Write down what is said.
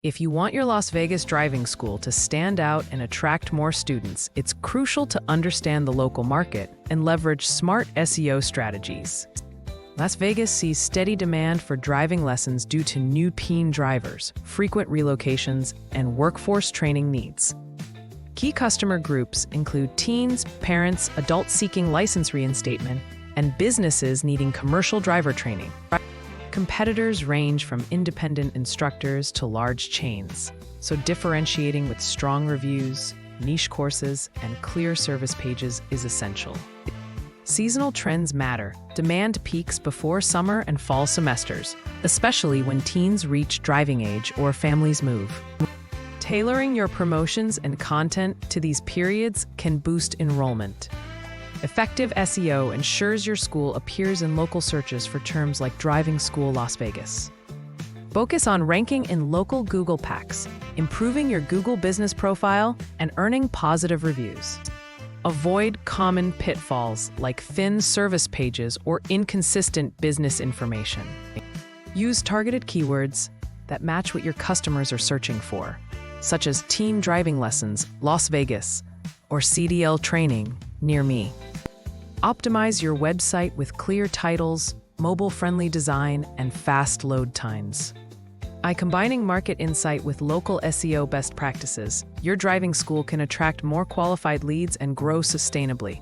If you want your Las Vegas driving school to stand out and attract more students, it's crucial to understand the local market and leverage smart SEO strategies. Las Vegas sees steady demand for driving lessons due to new teen drivers, frequent relocations, and workforce training needs. Key customer groups include teens, parents, adults seeking license reinstatement, and businesses needing commercial driver training. Competitors range from independent instructors to large chains, so differentiating with strong reviews, niche courses, and clear service pages is essential. Seasonal trends matter. Demand peaks before summer and fall semesters, especially when teens reach driving age or families move. Tailoring your promotions and content to these periods can boost enrollment. Effective SEO ensures your school appears in local searches for terms like Driving School Las Vegas. Focus on ranking in local Google packs, improving your Google business profile, and earning positive reviews. Avoid common pitfalls like thin service pages or inconsistent business information. Use targeted keywords that match what your customers are searching for, such as teen driving lessons, Las Vegas, or CDL training, near me. Optimize your website with clear titles, mobile-friendly design, and fast load times. By combining market insight with local SEO best practices, your driving school can attract more qualified leads and grow sustainably.